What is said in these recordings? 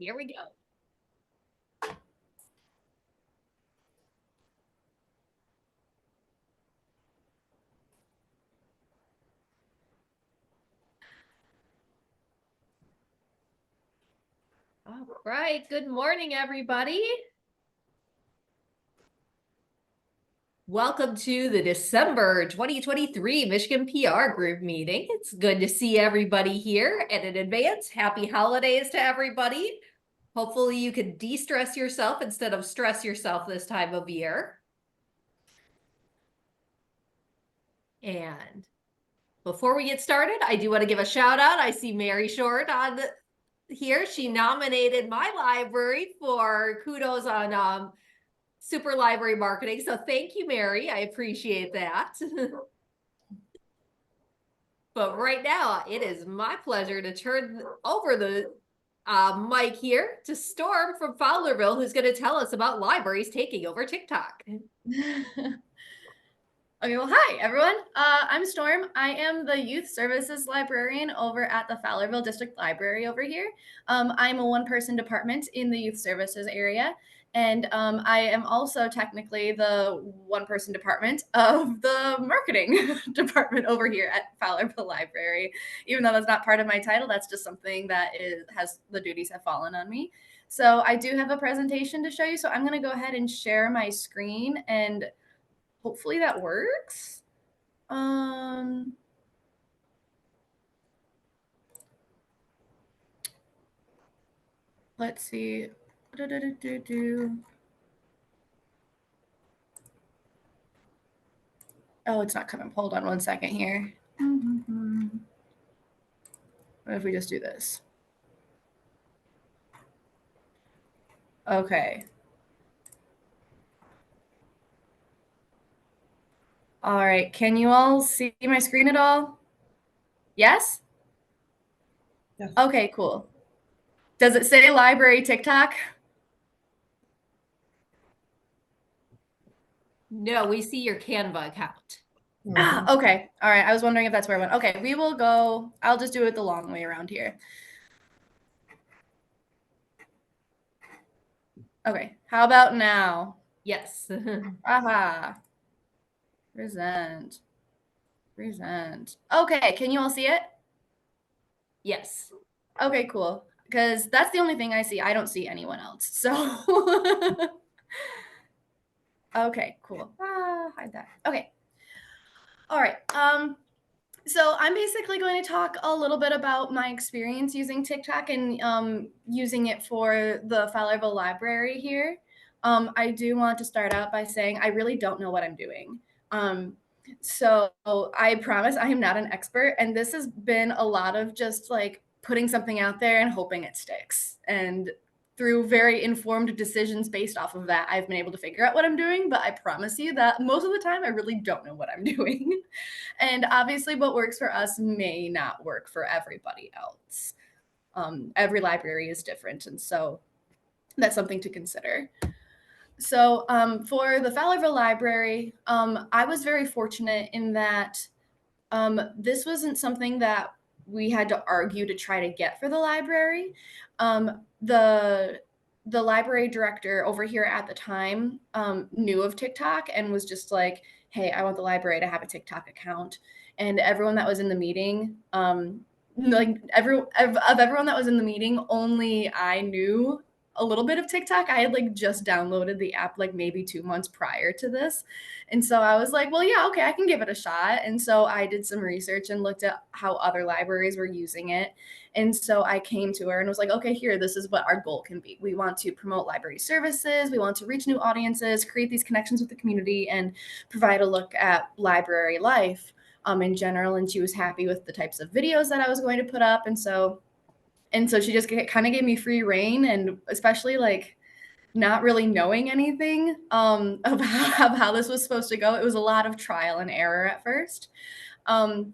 Here we go. All right. Good morning, everybody. Welcome to the December 2023 Michigan PR Group meeting. It's good to see everybody here, and in advance, happy holidays to everybody. Hopefully you can de-stress yourself instead of stress yourself this time of year. And before we get started, I do want to give a shout out. I see Mary Short on here. She nominated my library for kudos on Super Library Marketing. So thank you, Mary. I appreciate that. But right now, it is my pleasure to turn over the mic here to Storm from Fowlerville, who's going to tell us about libraries taking over TikTok. Okay, well, hi, everyone. I'm Storm. I am the Youth Services Librarian over at the Fowlerville District Library over here. I'm a one-person department in the Youth Services area, and I am also technically the one-person department of the marketing department over here at Fowlerville Library. Even though that's not part of my title, that's just something that has the duties have fallen on me. So I do have a presentation to show you, so I'm going to go ahead and share my screen and hopefully that works. Let's see. Oh, it's not coming. Hold on one second here. What if we just do this? Okay. All right. Can you all see my screen at all? Yes? Yes. Okay, cool. Does it say library TikTok? No, we see your Canva account. Okay. All right. I was wondering if that's where I went. Okay, we will go. I'll just do it the long way around here. Okay. How about now? Yes. Aha. Present. Okay, can you all see it? Yes. Okay, cool. Because that's the only thing I see. I don't see anyone else. So, okay, cool. Hide that. Okay. All right. So I'm basically going to talk a little bit about my experience using TikTok and using it for the Fowlerville Library here. I do want to start out by saying I really don't know what I'm doing. So I promise I am not an expert, and this has been a lot of just like putting something out there and hoping it sticks. And through very informed decisions based off of that, I've been able to figure out what I'm doing, but I promise you that most of the time I really don't know what I'm doing. And obviously what works for us may not work for everybody else. Every library is different, and so that's something to consider. So for the Fowlerville Library, I was very fortunate in that this wasn't something that we had to argue to try to get for the library. The library director over here at the time knew of TikTok and was just like, hey, I want the library to have a TikTok account. And everyone that was in the meeting, everyone that was in the meeting, only I knew a little bit of TikTok. I had like just downloaded the app like maybe 2 months prior to this. And so I was like, well, yeah, okay, I can give it a shot. And so I did some research and looked at how other libraries were using it. And so I came to her and was like, okay, here, this is what our goal can be. We want to promote library services. We want to reach new audiences, create these connections with the community, and provide a look at library life in general. And she was happy with the types of videos that I was going to put up. And so she just kind of gave me free reign, and especially like not really knowing anything of how this was supposed to go. It was a lot of trial and error at first. The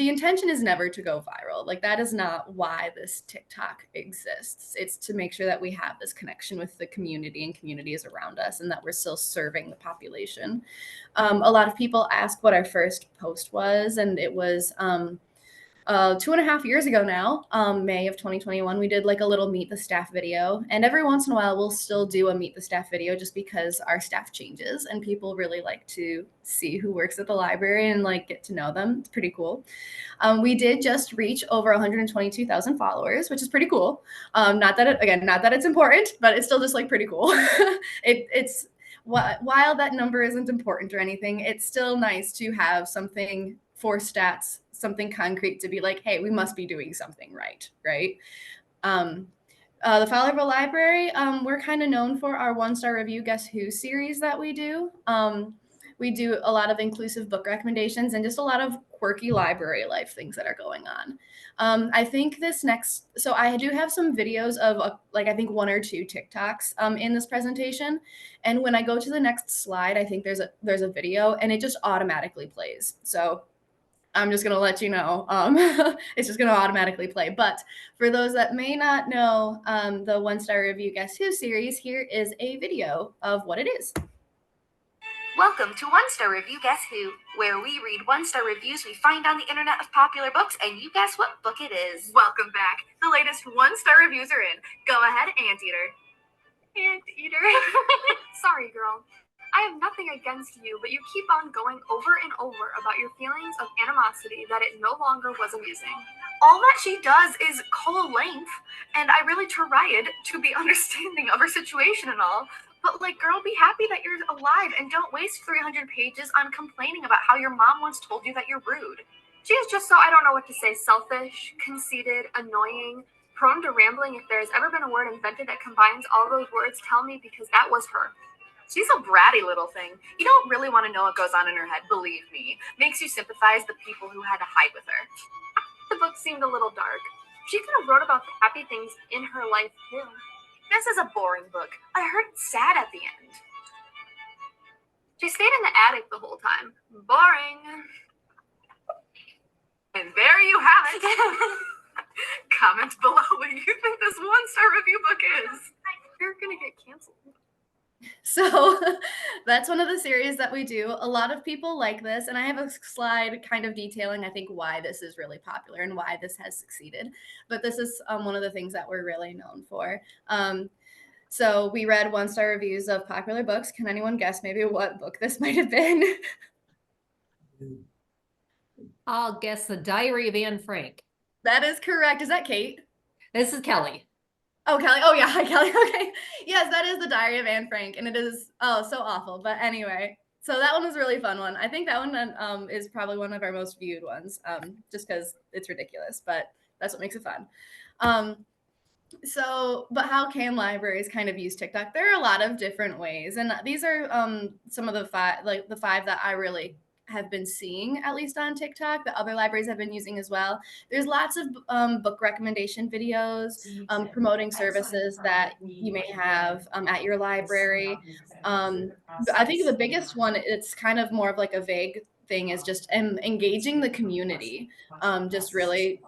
intention is never to go viral. Like that is not why this TikTok exists. It's to make sure that we have this connection with the community and communities around us, and that we're still serving the population. A lot of people ask what our first post was, and it was 2.5 years ago now, May of 2021, we did like a little meet the staff video. And every once in a while, we'll still do a meet the staff video just because our staff changes and people really like to see who works at the library and like get to know them. It's pretty cool. We did just reach over 122,000 followers, which is pretty cool. Not that it's important, but it's still just like pretty cool. It's while that number isn't important or anything, it's still nice to have something for stats, something concrete to be like, hey, we must be doing something right? The Fowlerville Library, we're kind of known for our one-star review Guess Who series that we do. We do a lot of inclusive book recommendations and just a lot of quirky library life things that are going on. I think so I do have some videos of I think 1 or 2 TikToks in this presentation. And when I go to the next slide, I think there's a video and it just automatically plays. So I'm just going to let you know. It's just going to automatically play. But for those that may not know the one-star review Guess Who series, here is a video of what it is. Welcome to One Star Review Guess Who, where we read one-star reviews we find on the internet of popular books, and you guess what book it is. Welcome back. The latest one-star reviews are in. Go ahead, Anteater. Anteater. Sorry, girl. I have nothing against you, but you keep on going over and over about your feelings of animosity that it no longer was amusing. All that she does is call length, and I really tried to be understanding of her situation and all. But, girl, be happy that you're alive and don't waste 300 pages on complaining about how your mom once told you that you're rude. She is just so, I don't know what to say, selfish, conceited, annoying, prone to rambling. If there's ever been a word invented that combines all those words, tell me, because that was her. She's a bratty little thing. You don't really want to know what goes on in her head, believe me. Makes you sympathize the people who had to hide with her. The book seemed a little dark. She could have wrote about the happy things in her life, too. This is a boring book. I heard it's sad at the end. She stayed in the attic the whole time. Boring. And there you have it. Comment below what you think this one-star review book is. You're gonna get canceled. So that's one of the series that we do. A lot of people like this, and I have a slide kind of detailing, I think, why this is really popular and why this has succeeded. But this is one of the things that we're really known for. So we read one-star reviews of popular books. Can anyone guess maybe what book this might have been? I'll guess The Diary of Anne Frank. That is correct. Is that Kate? This is Kelly. Oh, Kelly. Oh, yeah. Hi, Kelly. Okay. Yes, that is The Diary of Anne Frank. And it is, so awful. But anyway, so that one was a really fun one. I think that one is probably one of our most viewed ones, just because it's ridiculous. But that's what makes it fun. But how can libraries kind of use TikTok? There are a lot of different ways. And these are some of the five that I really have been seeing, at least on TikTok, that other libraries have been using as well. There's lots of book recommendation videos promoting services that you may have at your library. I think the biggest one, it's kind of more of like a vague thing, is just engaging the community, just really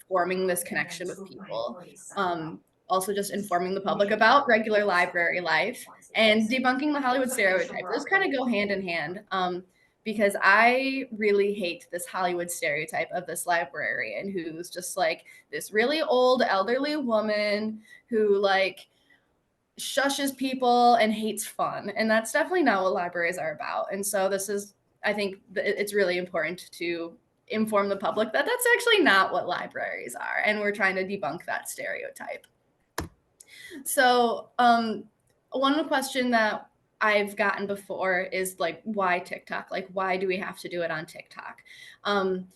forming this connection with people. Also just informing the public about regular library life and debunking the Hollywood stereotype. Those kind of go hand in hand. Because I really hate this Hollywood stereotype of this librarian who's just like this really old elderly woman who like shushes people and hates fun. And that's definitely not what libraries are about. And so I think it's really important to inform the public that that's actually not what libraries are. And we're trying to debunk that stereotype. So one question that I've gotten before is like, why TikTok? Like, why do we have to do it on TikTok? And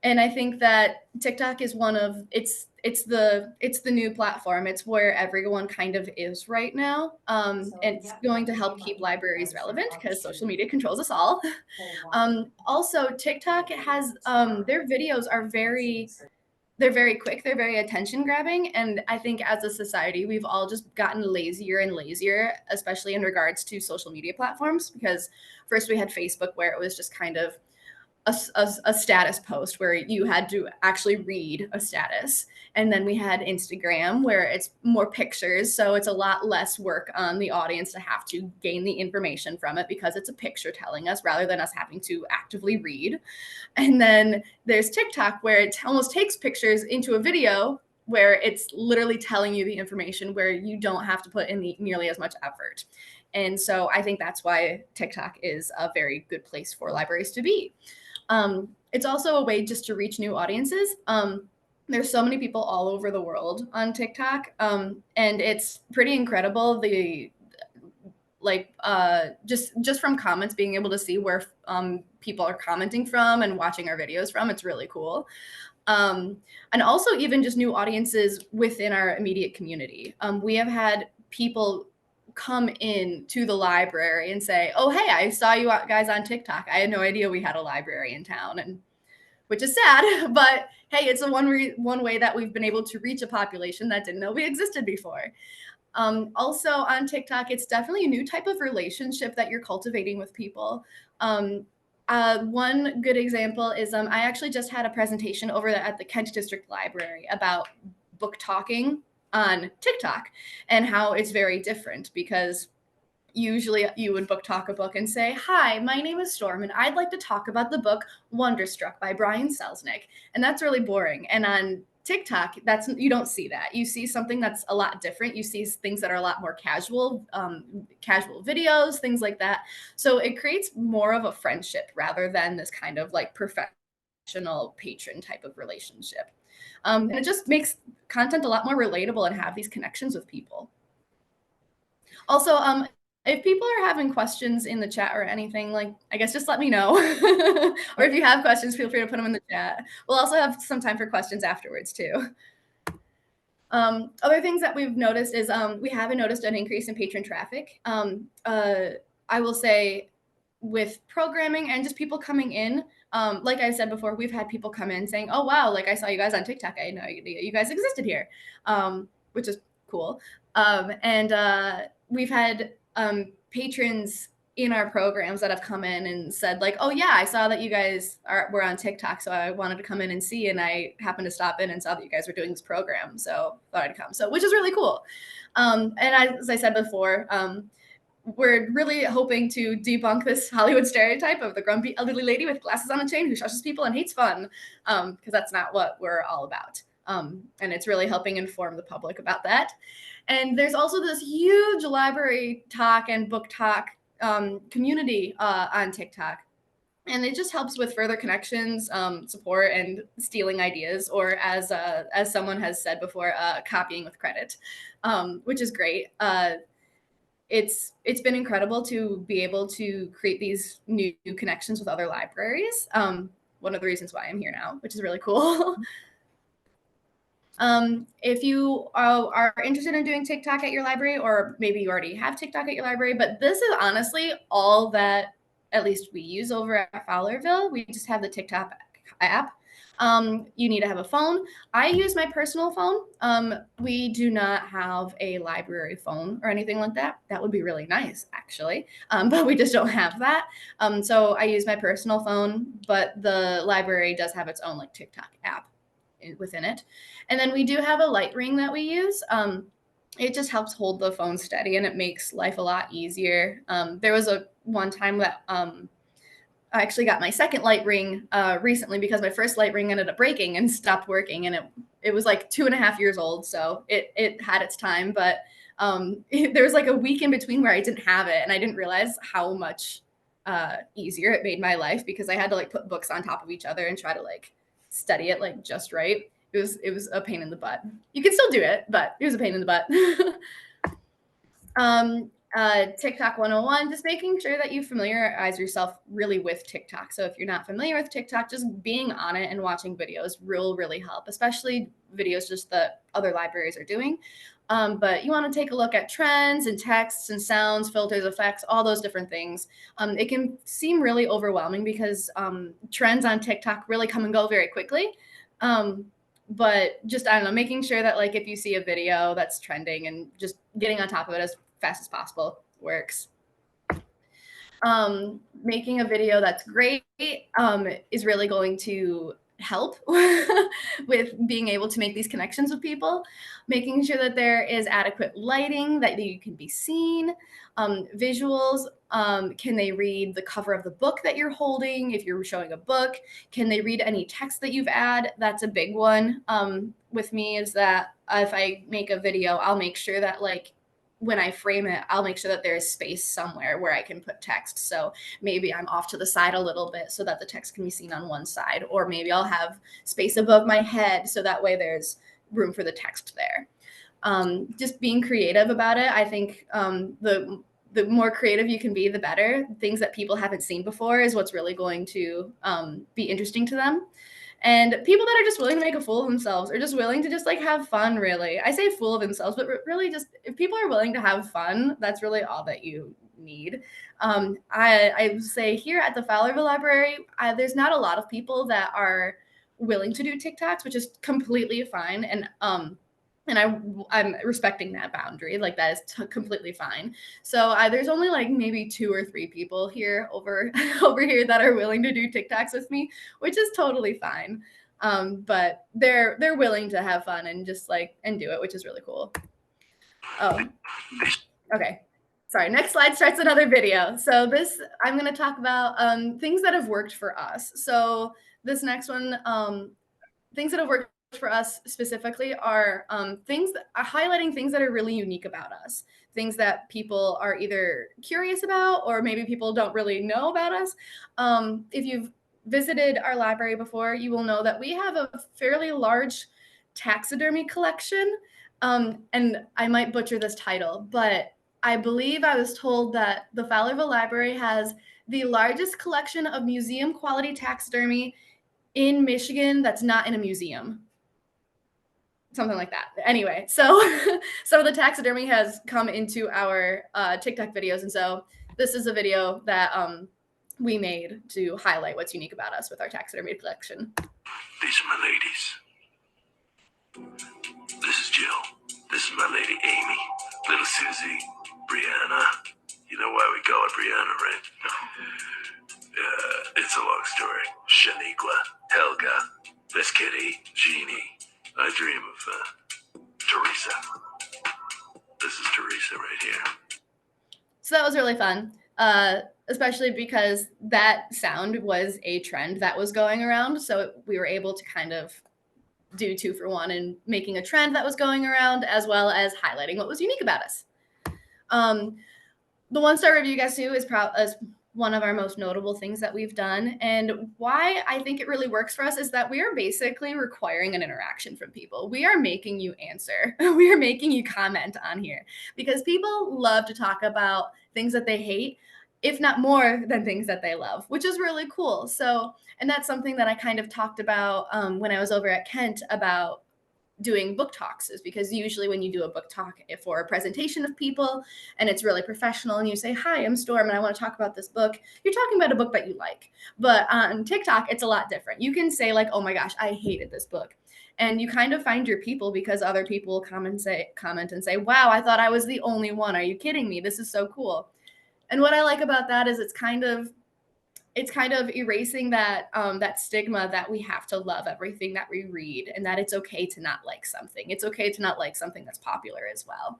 I think that TikTok is it's the new platform. It's where everyone kind of is right now. It's going to help keep libraries relevant because social media controls us all. Also, TikTok has their videos are they're very quick. They're very attention grabbing. And I think as a society, we've all just gotten lazier and lazier, especially in regards to social media platforms, because first we had Facebook where it was just kind of a status post where you had to actually read a status. And then we had Instagram where it's more pictures. So it's a lot less work on the audience to have to gain the information from it because it's a picture telling us rather than us having to actively read. And then there's TikTok where it almost takes pictures into a video where it's literally telling you the information where you don't have to put in nearly as much effort. And so I think that's why TikTok is a very good place for libraries to be. It's also a way just to reach new audiences. There's so many people all over the world on TikTok, and it's pretty incredible. Just from comments, being able to see where people are commenting from and watching our videos from, it's really cool. And also even just new audiences within our immediate community. We have had people come in to the library and say, oh, hey, I saw you guys on TikTok. I had no idea we had a library in town, and which is sad, but hey, it's one way that we've been able to reach a population that didn't know we existed before. Also on TikTok, it's definitely a new type of relationship that you're cultivating with people. One good example is I actually just had a presentation over at the Kent District Library about book talking on TikTok and how it's very different because usually you would book talk a book and say, hi, my name is Storm and I'd like to talk about the book Wonderstruck by Brian Selznick. And that's really boring. And on TikTok, you don't see that. You see something that's a lot different. You see things that are a lot more casual videos, things like that. So it creates more of a friendship rather than this kind of like professional patron type of relationship. And it just makes content a lot more relatable and have these connections with people. Also, if people are having questions in the chat or anything, like, I guess just let me know. Or if you have questions, feel free to put them in the chat. We'll also have some time for questions afterwards too. Other things that we've noticed is we haven't noticed an increase in patron traffic. I will say with programming and just people coming in, like I said before, we've had people come in saying, oh, wow, like I saw you guys on TikTok. I know you guys existed here, which is cool. And we've had patrons in our programs that have come in and said like, oh yeah, I saw that you guys were on TikTok, so I wanted to come in and see, and I happened to stop in and saw that you guys were doing this program, so thought I'd come. So, which is really cool. And as I said before, we're really hoping to debunk this Hollywood stereotype of the grumpy elderly lady with glasses on a chain who shushes people and hates fun, because that's not what we're all about. And it's really helping inform the public about that. And there's also this huge library talk and book talk community on TikTok. And it just helps with further connections, support, and stealing ideas, or as someone has said before, copying with credit, which is great. It's been incredible to be able to create these new connections with other libraries. One of the reasons why I'm here now, which is really cool. If you are interested in doing TikTok at your library, or maybe you already have TikTok at your library, but this is honestly all that at least we use over at Fowlerville. We just have the TikTok app. You need to have a phone. I use my personal phone. We do not have a library phone or anything like that. That would be really nice, actually, but we just don't have that. So I use my personal phone, but the library does have its own like TikTok app within it. And then we do have a light ring that we use. It just helps hold the phone steady and it makes life a lot easier. There was one time that I actually got my second light ring recently because my first light ring ended up breaking and stopped working, and it was like 2.5 years old, so it had its time, but there was like a week in between where I didn't have it, and I didn't realize how much easier it made my life because I had to like put books on top of each other and try to like study it like just right. It was a pain in the butt. You can still do it, but it was a pain in the butt. TikTok 101, just making sure that you familiarize yourself really with TikTok. So if you're not familiar with TikTok, just being on it and watching videos will really help, especially videos just that other libraries are doing. But you want to take a look at trends and texts and sounds, filters, effects, all those different things. It can seem really overwhelming because trends on TikTok really come and go very quickly. But just, I don't know, making sure that like if you see a video that's trending and just getting on top of it as fast as possible works. making a video that's great is really going to help with being able to make these connections with people, making sure that there is adequate lighting, that you can be seen, visuals. Can they read the cover of the book that you're holding? If you're showing a book, can they read any text that you've added? That's a big one with me, is that if I make a video, I'll make sure that like when I frame it, I'll make sure that there's space somewhere where I can put text. So maybe I'm off to the side a little bit so that the text can be seen on one side, or maybe I'll have space above my head so that way there's room for the text there. Just being creative about it. I think the more creative you can be, the better. Things that people haven't seen before is what's really going to be interesting to them. And people that are just willing to make a fool of themselves, or just willing to just like have fun, really. I say fool of themselves, but really just if people are willing to have fun, that's really all that you need. I say here at the Fowlerville Library, there's not a lot of people that are willing to do TikToks, which is completely fine. And I'm respecting that boundary. Like that is completely fine. So there's only like maybe 2 or 3 people here over here that are willing to do TikToks with me, which is totally fine. But they're willing to have fun and just like and do it, which is really cool. Oh, okay. Sorry. Next slide starts another video. So this I'm going to talk about things that have worked for us. So this next one, things that have worked for us specifically are things that are highlighting things that are really unique about us, things that people are either curious about or maybe people don't really know about us. If you've visited our library before, you will know that we have a fairly large taxidermy collection. And I might butcher this title, but I believe I was told that the Fowlerville Library has the largest collection of museum quality taxidermy in Michigan that's not in a museum. Something like that. Anyway, so the taxidermy has come into our TikTok videos. And so this is a video that we made to highlight what's unique about us with our taxidermy collection. These are my ladies. This is Jill. This is my lady Amy. Little Susie. Brianna. You know why we call her Brianna, right? It's a long story. Shaniqua. Helga. Miss Kitty. Jeannie. I dream of Teresa. This is Teresa right here. So that was really fun, especially because that sound was a trend that was going around. So we were able to kind of do 2 for 1 in making a trend that was going around, as well as highlighting what was unique about us. The 1-star review Guess Who is one of our most notable things that we've done. And why I think it really works for us is that we are basically requiring an interaction from people. We are making you answer. We are making you comment on here because people love to talk about things that they hate, if not more than things that they love, which is really cool. So, and that's something that I kind of talked about when I was over at Kent about doing book talks, is because usually when you do a book talk for a presentation of people and it's really professional and you say, hi, I'm Storm and I want to talk about this book, you're talking about a book that you like. But on TikTok, it's a lot different. You can say like, oh my gosh, I hated this book. And you kind of find your people because other people comment and say, wow, I thought I was the only one. Are you kidding me? This is so cool. And what I like about that is it's kind of erasing that that stigma that we have to love everything that we read, and that it's okay to not like something. It's okay to not like something that's popular as well.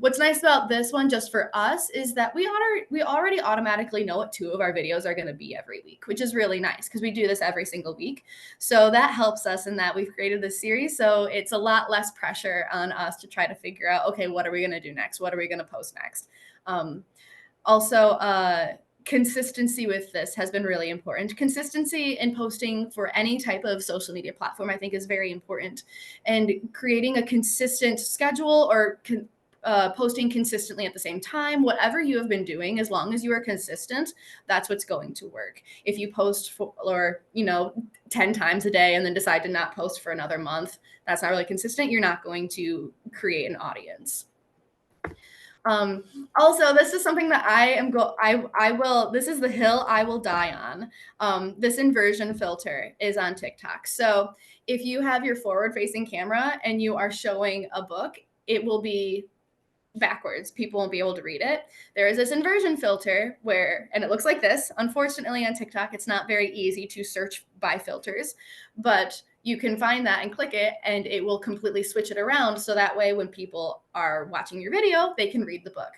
What's nice about this one, just for us, is that we already automatically know what 2 of our videos are going to be every week, which is really nice because we do this every single week. So that helps us in that we've created this series. So it's a lot less pressure on us to try to figure out, okay, what are we going to do next? What are we going to post next? Consistency with this has been really important. Consistency in posting for any type of social media platform, I think, is very important. And creating a consistent schedule or posting consistently at the same time, whatever you have been doing, as long as you are consistent, that's what's going to work. If you post for 10 times a day and then decide to not post for another month, that's not really consistent. You're not going to create an audience. Also, this is something that this is the hill I will die on. This inversion filter is on TikTok. So if you have your forward facing camera and you are showing a book, it will be backwards. People won't be able to read it. There is this inversion filter and it looks like this. Unfortunately, on TikTok, it's not very easy to search by filters, but you can find that and click it, and it will completely switch it around. So that way, when people are watching your video, they can read the book.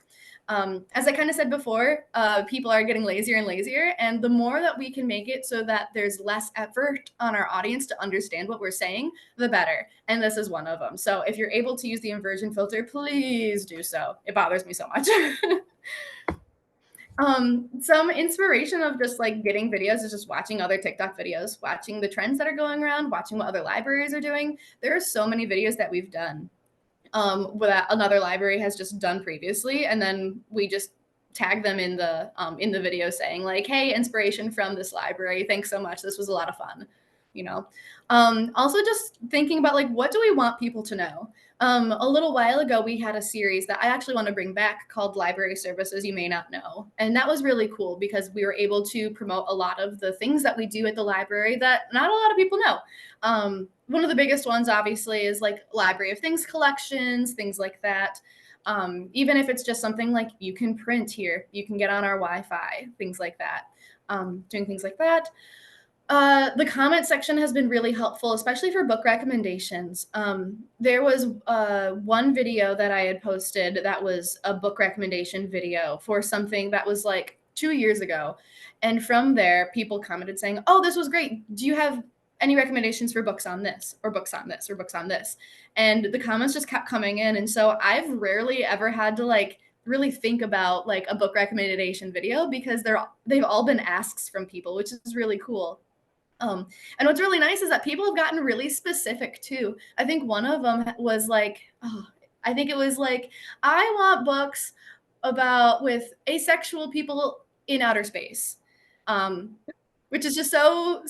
As I kind of said before, people are getting lazier and lazier, and the more that we can make it so that there's less effort on our audience to understand what we're saying, the better. And this is one of them. So if you're able to use the inversion filter, please do so. It bothers me so much. Some inspiration of just like getting videos is just watching other TikTok videos, watching the trends that are going around, watching what other libraries are doing. There are so many videos that we've done that another library has just done previously, and then we just tag them in the video saying like, hey, inspiration from this library, thanks so much, this was a lot of fun, you know. Also just thinking about like, what do we want people to know? A little while ago, we had a series that I actually want to bring back called Library Services You May Not Know. And that was really cool because we were able to promote a lot of the things that we do at the library that not a lot of people know. One of the biggest ones, obviously, is like Library of Things collections, things like that. Even if it's just something like you can print here, you can get on our Wi-Fi, things like that. Doing things like that. The comment section has been really helpful, especially for book recommendations. There was one video that I had posted that was a book recommendation video for something that was like 2 years ago. And from there, people commented saying, oh, this was great. Do you have any recommendations for books on this or books on this or books on this? And the comments just kept coming in. And so I've rarely ever had to like really think about like a book recommendation video because they've all been asks from people, which is really cool. And what's really nice is that people have gotten really specific too. I think one of them was like, I want books with asexual people in outer space, which is just so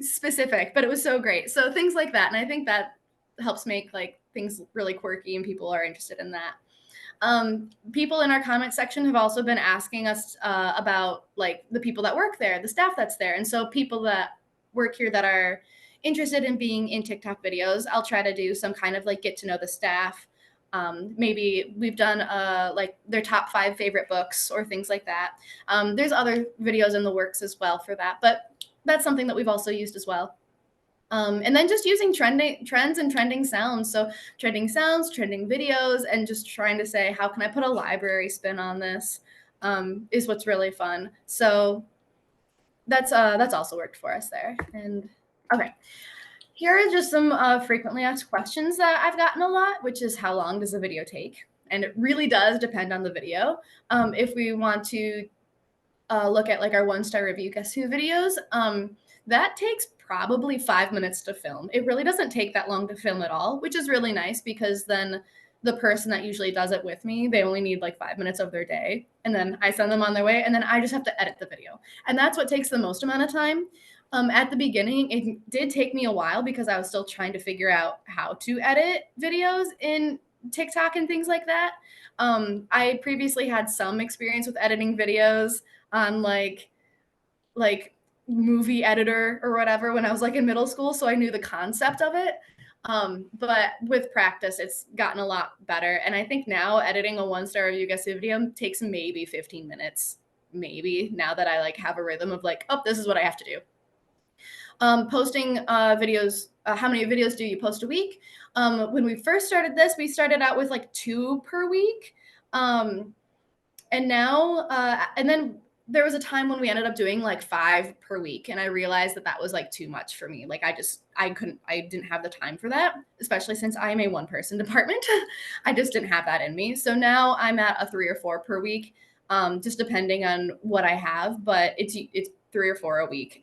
specific, but it was so great. So things like that. And I think that helps make like things really quirky and people are interested in that. People in our comment section have also been asking us about like the people that work there, the staff that's there. And so people that work here that are interested in being in TikTok videos, I'll try to do some kind of like get to know the staff. Maybe we've done like their top 5 favorite books or things like that. There's other videos in the works as well for that, but that's something that we've also used as well. And then just using trends and trending sounds. So trending sounds, trending videos, and just trying to say, how can I put a library spin on this is what's really fun. So that's also worked for us there. And okay, here are just some frequently asked questions that I've gotten a lot, which is how long does a video take? And it really does depend on the video. If we want to look at like our 1-star review Guess Who videos, that takes probably 5 minutes to film. It really doesn't take that long to film at all, which is really nice because then the person that usually does it with me, they only need like 5 minutes of their day. And then I send them on their way and then I just have to edit the video. And that's what takes the most amount of time. At the beginning, it did take me a while because I was still trying to figure out how to edit videos in TikTok and things like that. I previously had some experience with editing videos on like movie editor or whatever when I was like in middle school. So I knew the concept of it. But with practice, it's gotten a lot better. And I think now editing a 1-star review Guess Who video takes maybe 15 minutes, maybe, now that I like have a rhythm of like, oh, this is what I have to do. Posting videos, how many videos do you post a week? When we first started this, we started out with like 2 per week. And now, and then there was a time when we ended up doing like 5 per week. And I realized that that was like too much for me. Like I didn't have the time for that, especially since I am a 1-person department. I just didn't have that in me. So now I'm at a 3 or 4 per week, just depending on what I have, but it's 3 or 4 a week.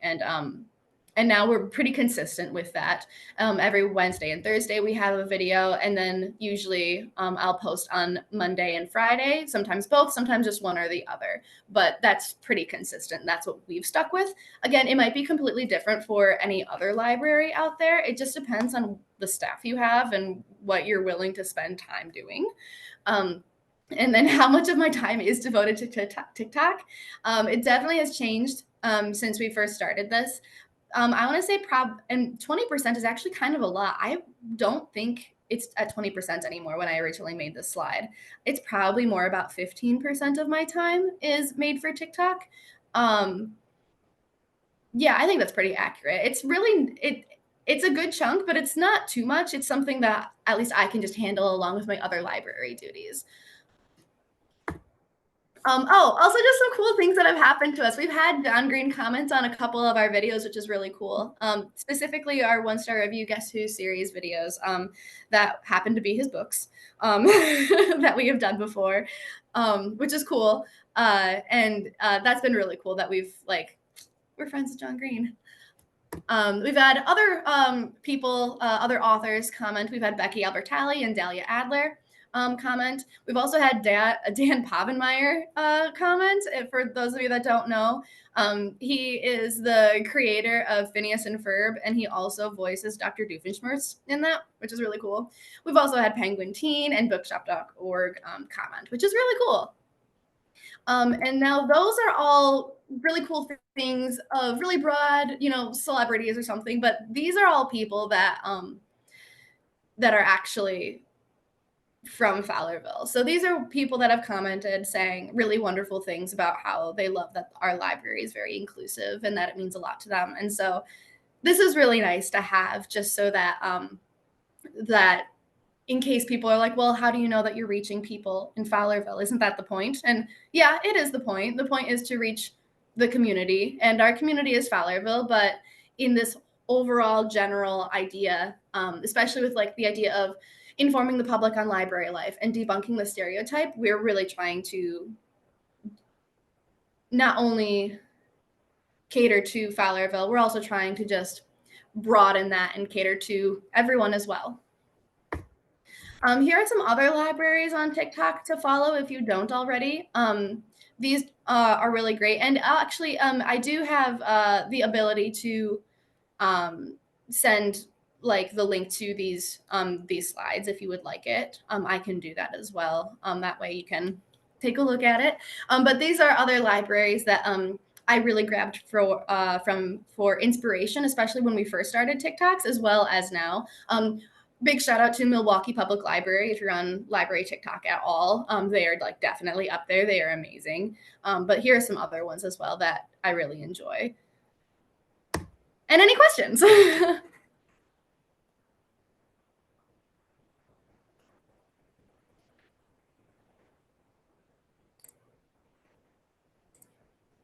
And now we're pretty consistent with that. Every Wednesday and Thursday we have a video, and then usually I'll post on Monday and Friday, sometimes both, sometimes just one or the other. But that's pretty consistent. That's what we've stuck with. Again, it might be completely different for any other library out there. It just depends on the staff you have and what you're willing to spend time doing. And then how much of my time is devoted to TikTok. It definitely has changed since we first started this. I want to say and 20% is actually kind of a lot. I don't think it's at 20% anymore when I originally made this slide. It's probably more about 15% of my time is made for TikTok. Yeah, I think that's pretty accurate. It's really it's a good chunk, but it's not too much. It's something that at least I can just handle along with my other library duties. Also just some cool things that have happened to us. We've had John Green comment on a couple of our videos, which is really cool. Specifically our 1-star review Guess Who series videos that happen to be his books that we have done before, which is cool. And that's been really cool that we're friends with John Green. We've had other people, other authors comment. We've had Becky Albertalli and Dahlia Adler comment. We've also had Dan Povenmire comment. For those of you that don't know, he is the creator of Phineas and Ferb, and he also voices Dr. Doofenshmirtz in that, which is really cool. We've also had Penguin Teen and Bookshop.org comment, which is really cool. And now those are all really cool things of really broad, celebrities or something, but these are all people that that are actually from Fowlerville. So these are people that have commented saying really wonderful things about how they love that our library is very inclusive and that it means a lot to them. And so this is really nice to have, just so that that in case people are like, well, how do you know that you're reaching people in Fowlerville? Isn't that the point? And yeah, it is the point. The point is to reach the community, and our community is Fowlerville, but in this overall general idea, especially with the idea of informing the public on library life and debunking the stereotype, we're really trying to not only cater to Fowlerville, we're also trying to just broaden that and cater to everyone as well. Here are some other libraries on TikTok to follow if you don't already. These are really great. And actually, I do have the ability to send the link to these slides if you would like it. I can do that as well. That way you can take a look at it. But these are other libraries that I really grabbed for inspiration, especially when we first started TikToks, as well as now. Big shout out to Milwaukee Public Library. If you're on library TikTok at all, they are definitely up there. They are amazing. But here are some other ones as well that I really enjoy. And any questions?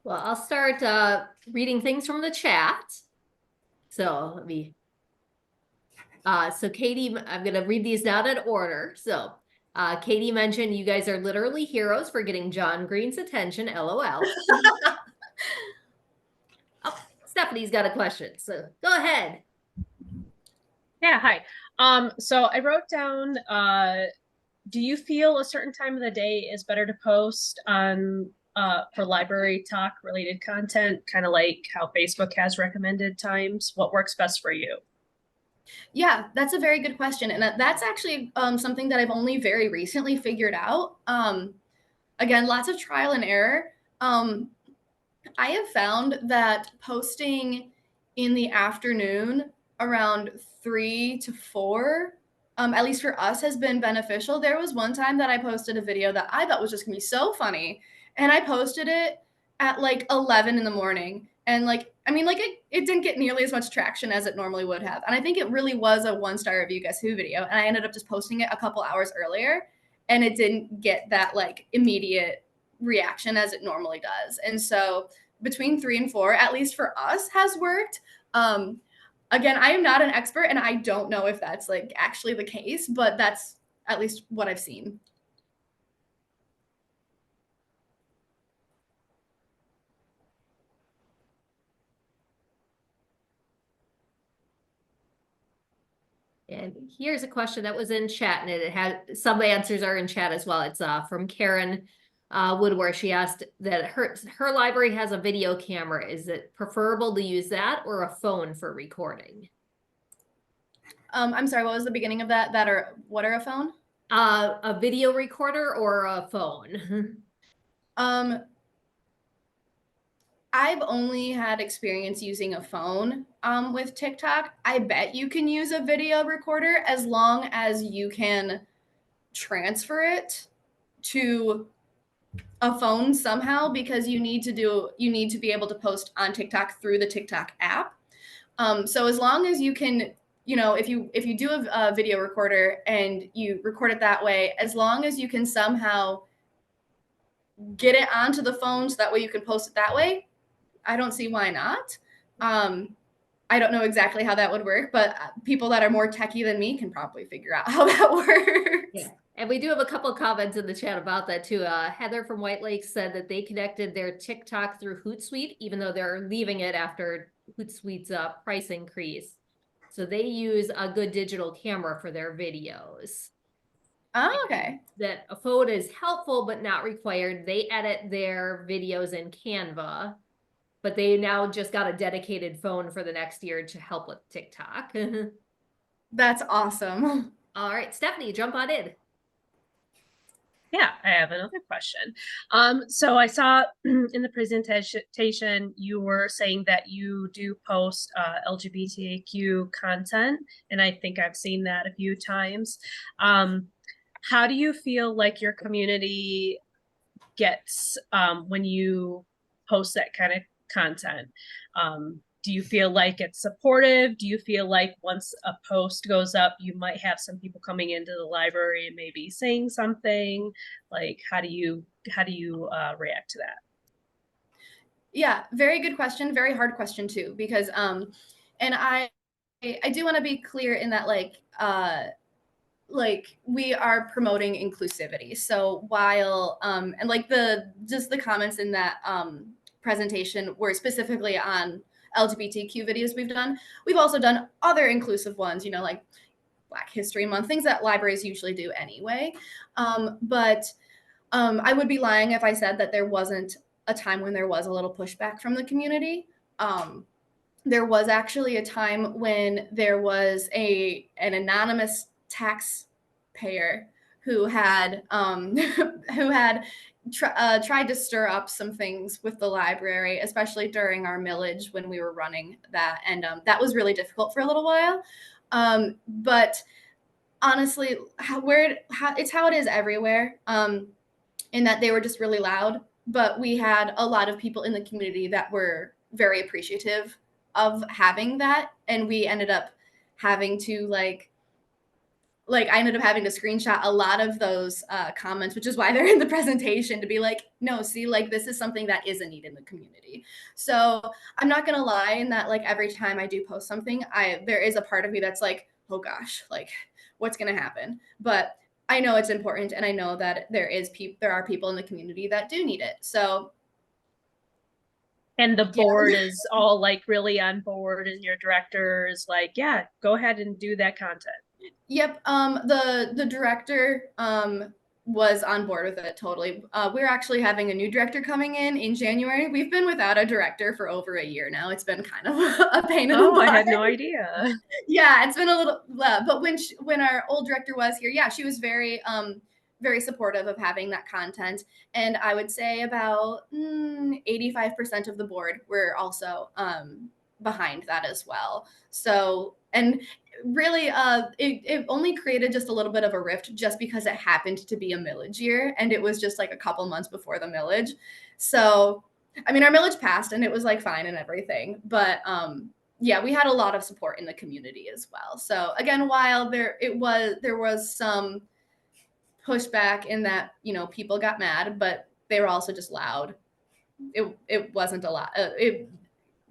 Well, I'll start reading things from the chat. So let me. So Katie, I'm going to read these down in order. So Katie mentioned you guys are literally heroes for getting John Green's attention. LOL. Oh, Stephanie's got a question. So go ahead. Yeah, hi. So I wrote down, do you feel a certain time of the day is better to post on for library talk related content, kind of like how Facebook has recommended times? What works best for you? Yeah, that's a very good question. And that's actually something that I've only very recently figured out. Again, lots of trial and error. I have found that posting in the afternoon around 3 to 4, at least for us, has been beneficial. There was one time that I posted a video that I thought was just gonna be so funny, and I posted it at 11 in the morning. And it didn't get nearly as much traction as it normally would have. And I think it really was a 1-star review Guess Who video. And I ended up just posting it a couple hours earlier, and it didn't get that immediate reaction as it normally does. And so between 3 and 4, at least for us, has worked. Again, I am not an expert, and I don't know if that's actually the case, but that's at least what I've seen. And here's a question that was in chat, and it had some answers are in chat as well. It's from Karen Woodward. She asked that her library has a video camera. Is it preferable to use that or a phone for recording? I'm sorry, what was the beginning of that? What are a phone? A video recorder or a phone? I've only had experience using a phone with TikTok. I bet you can use a video recorder as long as you can transfer it to a phone somehow, because you need to be able to post on TikTok through the TikTok app. So as long as you can, if you do a video recorder and you record it that way, as long as you can somehow get it onto the phone so that way you can post it that way, I don't see why not. I don't know exactly how that would work, but people that are more techie than me can probably figure out how that works. Yeah. And we do have a couple comments in the chat about that too. Heather from White Lake said that they connected their TikTok through Hootsuite, even though they're leaving it after Hootsuite's price increase. So they use a good digital camera for their videos. Oh, okay. That a phone is helpful but not required. They edit their videos in Canva, but they now just got a dedicated phone for the next year to help with TikTok. That's awesome. All right, Stephanie, jump on in. Yeah, I have another question. So I saw in the presentation you were saying that you do post LGBTQ content, and I think I've seen that a few times. How do you feel like your community gets when you post that kind of content? Do you feel like it's supportive? Do you feel like once a post goes up, you might have some people coming into the library and maybe saying something? Like, how do you react to that? Yeah, very good question. Very hard question too, because and I do want to be clear in that like we are promoting inclusivity. So while and like the comments in that presentation were specifically on LGBTQ videos we've done. We've also done other inclusive ones, like Black History Month, things that libraries usually do anyway. But I would be lying if I said that there wasn't a time when there was a little pushback from the community. There was actually a time when there was an anonymous taxpayer who had tried to stir up some things with the library, especially during our millage when we were running that, and that was really difficult for a little while. But honestly, it's how it is everywhere, in that they were just really loud. But we had a lot of people in the community that were very appreciative of having that, and we ended up having to I ended up having to screenshot a lot of those comments, which is why they're in the presentation, to be like, no, see, this is something that is a need in the community. So I'm not gonna lie in that, every time I do post something, there is a part of me that's like, oh gosh, what's gonna happen? But I know it's important, and I know that there are people in the community that do need it. So. And the board is all really on board, and your director is like, yeah, go ahead and do that content. Yep. The director was on board with it totally. We're actually having a new director coming in January. We've been without a director for over a year now. It's been kind of a pain in the butt. I had no idea. Yeah, it's been a little, but when our old director was here, yeah, she was very very supportive of having that content. And I would say about 85% of the board were also behind that as well. So, and really it only created just a little bit of a rift just because it happened to be a millage year, and it was just a couple months before the millage. So I mean, our millage passed and it was fine and everything, but yeah, we had a lot of support in the community as well. So again, while there was some pushback in that people got mad, but they were also just loud. It wasn't a lot.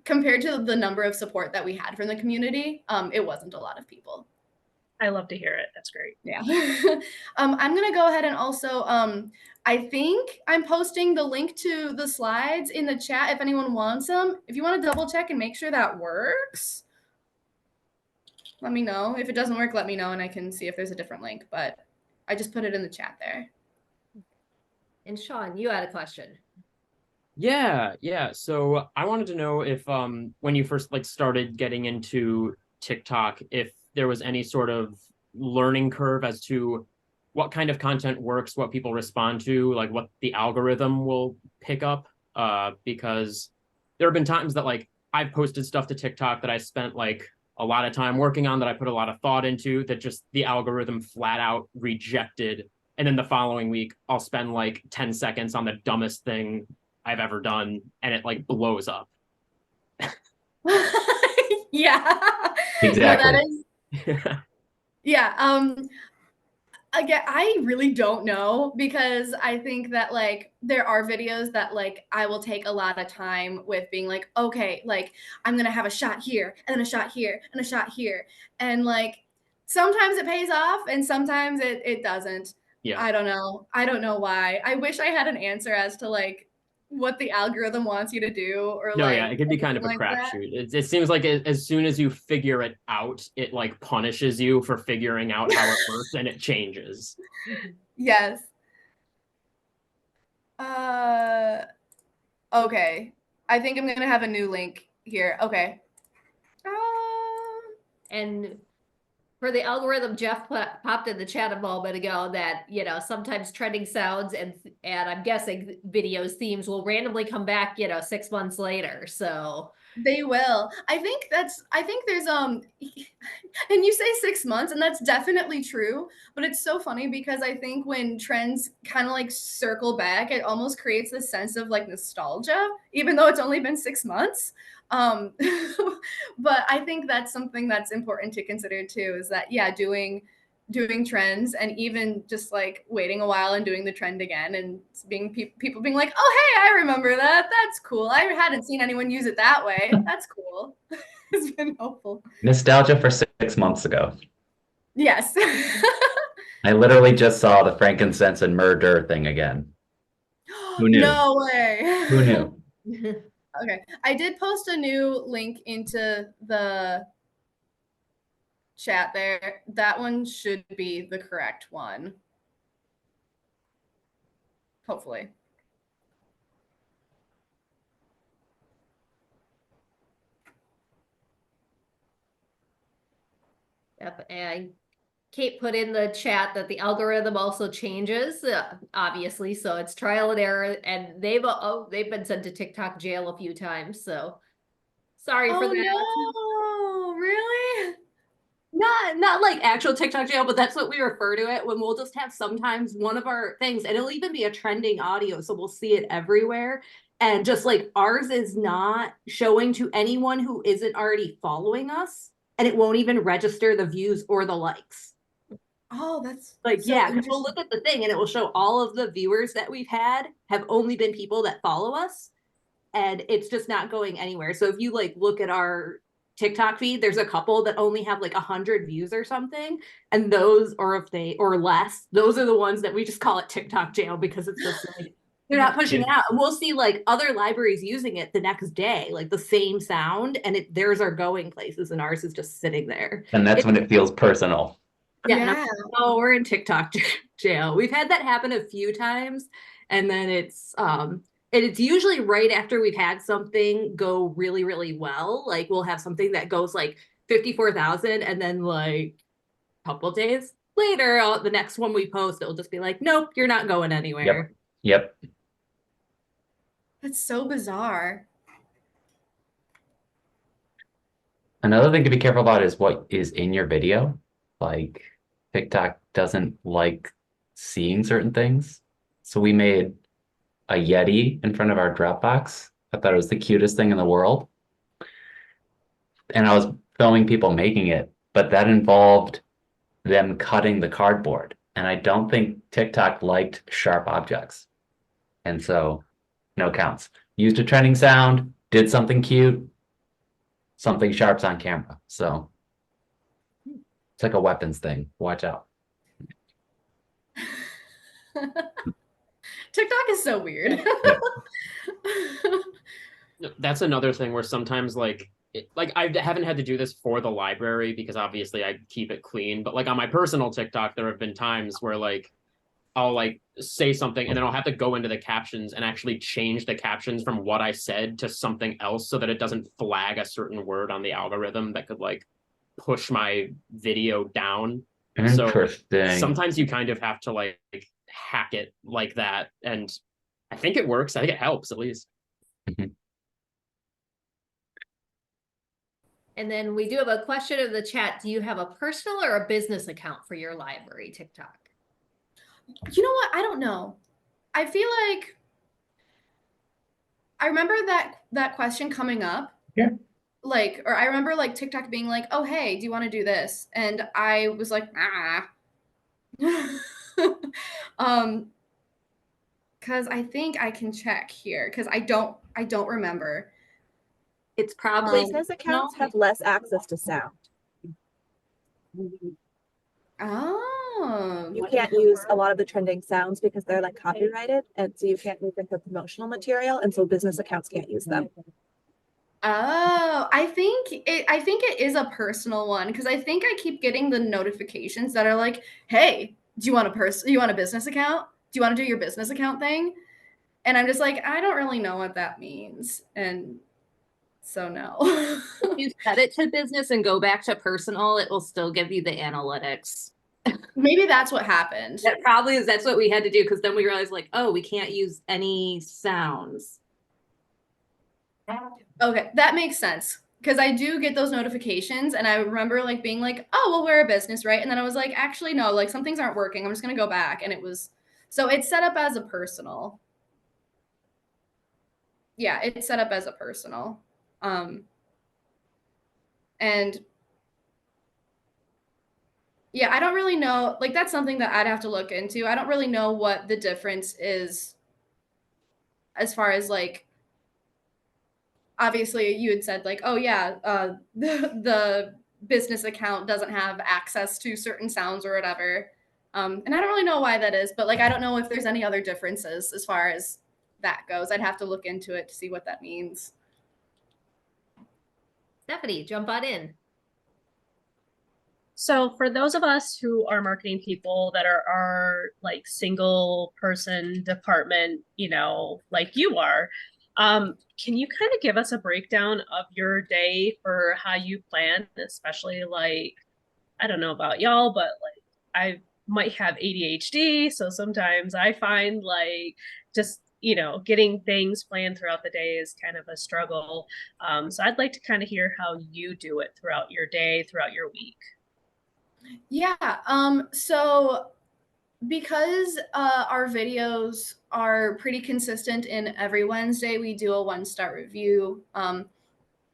Compared to the number of support that we had from the community, it wasn't a lot of people. I love to hear it. That's great. Yeah. I'm going to go ahead and also, I think I'm posting the link to the slides in the chat if anyone wants them. If you want to double check and make sure that works, let me know. If it doesn't work, let me know and I can see if there's a different link, but I just put it in the chat there. And Sean, you had a question. Yeah. So I wanted to know if when you first started getting into TikTok, if there was any sort of learning curve as to what kind of content works, what people respond to, what the algorithm will pick up, because there have been times that like I've posted stuff to TikTok that I spent like a lot of time working on, that I put a lot of thought into, that just the algorithm flat out rejected. And then the following week, I'll spend like 10 seconds on the dumbest thing I've ever done, and it like blows up. Yeah. Exactly. No, that is, yeah. Again, I really don't know, because I think that like there are videos that like I will take a lot of time with being like, okay, like I'm gonna have a shot here and then a shot here and a shot here. And like sometimes it pays off and sometimes it doesn't. Yeah. I don't know. I don't know why. I wish I had an answer as to like what the algorithm wants you to do, or No, like yeah, it could be kind of a anything like that. crapshoot. It seems like as soon as you figure it out, it like punishes you for figuring out how it works, and it changes. Yes. Okay. I think I'm gonna have a new link here. Okay. And for the algorithm, Jeff popped in the chat a moment ago that, you know, sometimes trending sounds and I'm guessing videos themes will randomly come back, you know, 6 months later. So They will. I think there's and you say 6 months, and that's definitely true, but it's so funny because I think when trends kind of like circle back, it almost creates this sense of like nostalgia, even though it's only been 6 months. Um but I think that's something that's important to consider too, is that yeah, doing trends and even just like waiting a while and doing the trend again and being people being like, oh hey, I remember that, that's cool, I hadn't seen anyone use it that way, that's cool. It's been helpful. Nostalgia for 6 months ago. Yes. I literally just saw the frankincense and murder thing again. Who knew? No way. Who knew? Okay, I did post a new link into the chat there. That one should be the correct one. Hopefully. Yep, and Kate put in the chat that the algorithm also changes, obviously, so it's trial and error, and they've been sent to TikTok jail a few times, so sorry for Oh that. no, really? Not like actual TikTok jail, but that's what we refer to it, when we'll just have sometimes one of our things, and it'll even be a trending audio, so we'll see it everywhere. And just like ours is not showing to anyone who isn't already following us, and it won't even register the views or the likes. Oh, that's Like, so yeah, because we'll interesting. look at the thing and it will show all of the viewers that we've had have only been people that follow us, and it's just not going anywhere. So if you like look at our TikTok feed, there's a couple that only have like 100 views or something, and those, or if they or less, those are the ones that we just call it TikTok jail, because it's just like they're not pushing it out. And we'll see like other libraries using it the next day, like the same sound, and theirs are going places and ours is just sitting there. And that's when it feels personal. Yeah, and I'm Yeah. like, oh, we're in TikTok jail. We've had that happen a few times, and then it's usually right after we've had something go really, really well. Like we'll have something that goes like 54,000, and then like a couple days later, the next one we post, it'll just be like, nope, you're not going anywhere. Yep. That's so bizarre. Another thing to be careful about is what is in your video. Like TikTok doesn't like seeing certain things. So we made a Yeti in front of our Dropbox. I thought it was the cutest thing in the world. And I was filming people making it, but that involved them cutting the cardboard. And I don't think TikTok liked sharp objects. And so no counts. Used a trending sound, did something cute, something sharp's on camera. So it's like a weapons thing. Watch out. TikTok is so weird. That's another thing where sometimes like I haven't had to do this for the library because obviously I keep it clean, but like on my personal TikTok there have been times where like I'll like say something and then I'll have to go into the captions and actually change the captions from what I said to something else so that it doesn't flag a certain word on the algorithm that could like push my video down. Interesting. Sometimes you kind of have to like hack it like that, and I think it works. I think it helps at least. And then we do have a question in the chat. Do you have a personal or a business account for your library TikTok? You know what? I don't know. I feel like I remember that question coming up. Yeah. Like, or I remember like TikTok being like, "Oh, hey, do you want to do this?" And I was like, "Ah." Because I think I can check here because I don't remember. It's probably Business accounts have less access to sound. Oh, You can't use a lot of the trending sounds because they're like copyrighted, and so you can't use them for promotional material, and so business accounts can't use them. Oh, I think it is a personal one because I think I keep getting the notifications that are like, "Hey, do you want a business account? Do you want to do your business account thing?" And I'm just like, I don't really know what that means. And so no. If you set it to business and go back to personal, it will still give you the analytics. Maybe that's what happened. That probably is, that's what we had to do, because then we realized like, oh, we can't use any sounds. Okay, that makes sense. Because I do get those notifications, and I remember like being like, "Oh, well, we're a business, right?" And then I was like, "Actually, no. Like some things aren't working. I'm just gonna go back." And it was so it's set up as a personal. Yeah, it's set up as a personal. And yeah, I don't really know. Like that's something that I'd have to look into. I don't really know what the difference is as far as like obviously you had said like, oh yeah, the business account doesn't have access to certain sounds or whatever. And I don't really know why that is, but like I don't know if there's any other differences as far as that goes. I'd have to look into it to see what that means. Stephanie, jump on in. So for those of us who are marketing people that are like single person department, you know, like you are, can you kind of give us a breakdown of your day for how you plan, especially like, I don't know about y'all, but like I might have ADHD. So sometimes I find like just, you know, getting things planned throughout the day is kind of a struggle. So I'd like to kind of hear how you do it throughout your day, throughout your week. Yeah. So because our videos are pretty consistent in every Wednesday, we do a 1-star review. And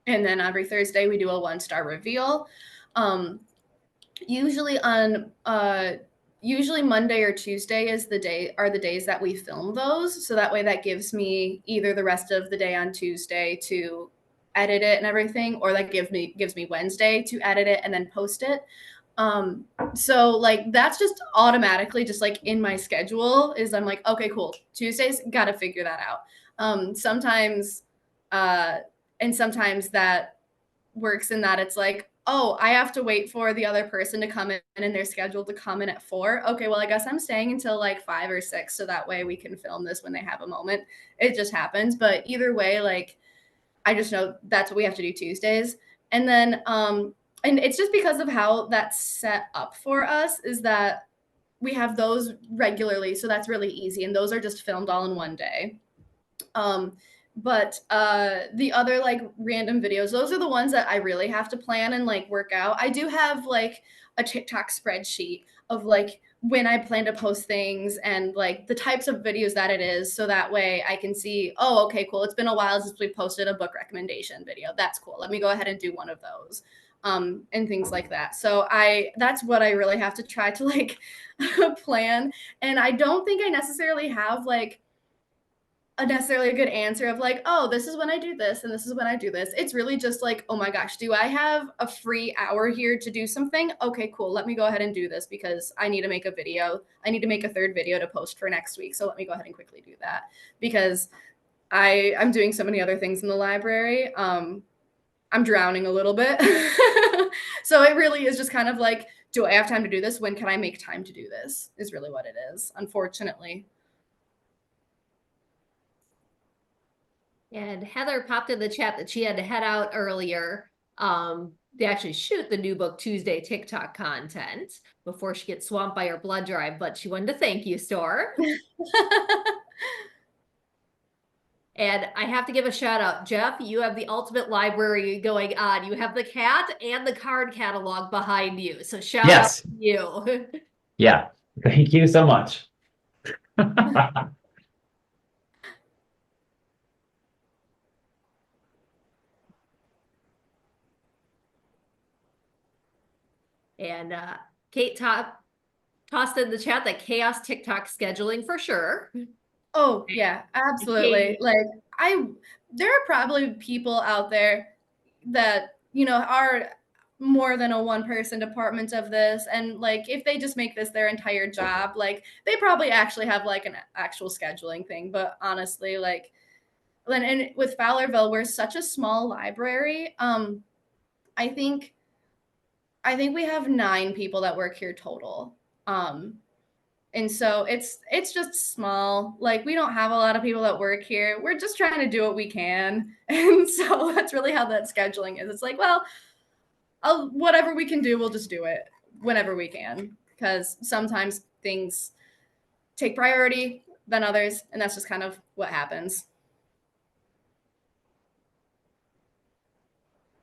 then every Thursday we do a 1-star reveal. Usually Monday or Tuesday are the days that we film those. So that way that gives me either the rest of the day on Tuesday to edit it and everything, or that gives me Wednesday to edit it and then post it. So like that's just automatically just like in my schedule is I'm like, okay, cool. Tuesdays, got to figure that out. Sometimes that works in that it's like, oh, I have to wait for the other person to come in and they're scheduled to come in at 4. Okay, well, I guess I'm staying until like 5 or 6 so that way we can film this when they have a moment. It just happens. But either way, like I just know that's what we have to do Tuesdays. And then and it's just because of how that's set up for us is that we have those regularly. So that's really easy. And those are just filmed all in one day. But the other like random videos, those are the ones that I really have to plan and like work out. I do have like a TikTok spreadsheet of like when I plan to post things and like the types of videos that it is. So that way I can see, oh, okay, cool. It's been a while since we posted a book recommendation video. That's cool. Let me go ahead and do one of those. And things like that. So that's what I really have to try to like plan. And I don't think I necessarily have like a good answer of like, oh, this is when I do this and this is when I do this. It's really just like, oh my gosh, do I have a free hour here to do something? Okay, cool. Let me go ahead and do this because I need to make a video. I need to make a 3rd video to post for next week. So let me go ahead and quickly do that because I'm doing so many other things in the library. I'm drowning a little bit. So it really is just kind of like, do I have time to do this? When can I make time to do this? Is really what it is, unfortunately. And Heather popped in the chat that she had to head out earlier to actually shoot the New Book Tuesday TikTok content before she gets swamped by her blood drive, but she wanted to thank you, Store. And I have to give a shout out. Jeff, you have the ultimate library going on. You have the cat and the card catalog behind you. So shout out Yes. to you. Yeah. Thank you so much. And Kate tossed in the chat that chaos TikTok scheduling for sure. Oh, yeah, absolutely. Like there are probably people out there that, are more than a one-person department of this. And like, if they just make this their entire job, like they probably actually have like an actual scheduling thing. But honestly, like, and with Fowlerville, we're such a small library. I think we have 9 people that work here total. And so it's just small. Like we don't have a lot of people that work here. We're just trying to do what we can. And so that's really how that scheduling is. It's like, well, whatever we can do, we'll just do it whenever we can. Because sometimes things take priority than others. And that's just kind of what happens.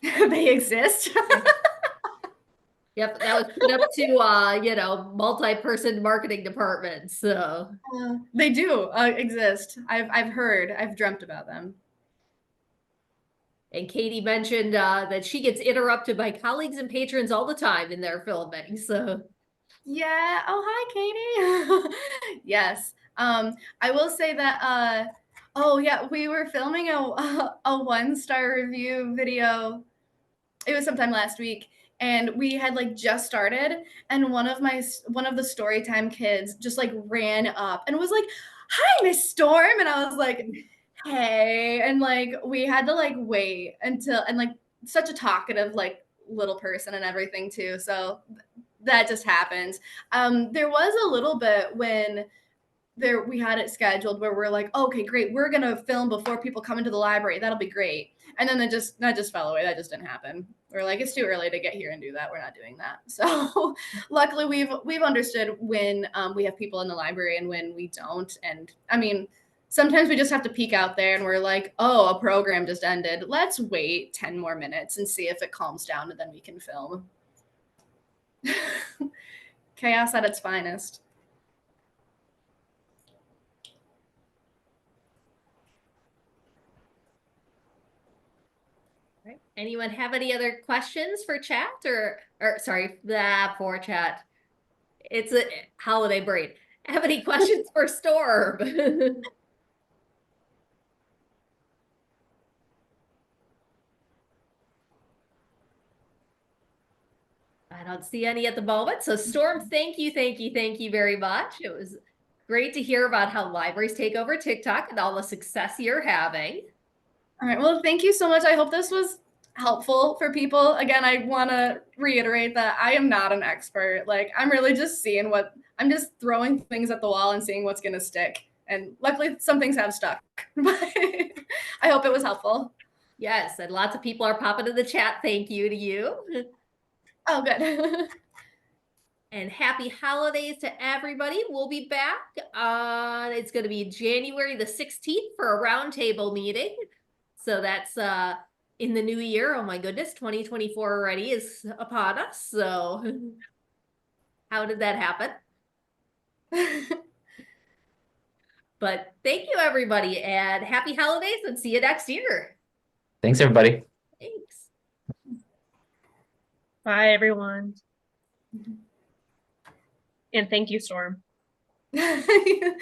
They exist. Yep, that was put up to multi-person marketing departments. So they do exist. I've heard. I've dreamt about them. And Katie mentioned that she gets interrupted by colleagues and patrons all the time in their filming. So yeah. Oh, hi, Katie. Yes. I will say that. Oh yeah, we were filming a 1-star review video. It was sometime last week. And we had like just started, and one of the Storytime kids just like ran up and was like, "Hi, Miss Storm," and I was like, "Hey," and like we had to like wait until, and like such a talkative like little person and everything too, so that just happens. There was a little bit when we had it scheduled where we're like, okay, great, we're gonna film before people come into the library. That'll be great. And then that just fell away. That just didn't happen. We're like, it's too early to get here and do that. We're not doing that. So luckily we've understood when we have people in the library and when we don't. And I mean, sometimes we just have to peek out there and we're like, oh, a program just ended. Let's wait 10 more minutes and see if it calms down and then we can film. Chaos at its finest. right. Anyone have any other questions for chat or sorry, for chat? It's a holiday brain. Have any questions for Storm? I don't see any at the moment. So Storm, thank you very much. It was great to hear about how libraries take over TikTok and all the success you're having. All right. Well, thank you so much. I hope this was helpful for people. Again, I want to reiterate that I am not an expert. Like I'm really just I'm just throwing things at the wall and seeing what's going to stick. And luckily some things have stuck, but I hope it was helpful. Yes. And lots of people are popping in the chat. Thank you to you. Oh, good. And happy holidays to everybody. We'll be back on, it's going to be January the 16th for a roundtable meeting. So that's in the new year. Oh my goodness, 2024 already is upon us. So how did that happen? But thank you, everybody, and happy holidays, and see you next year. Thanks, everybody. Thanks. Bye, everyone. And thank you, Storm. Thank you.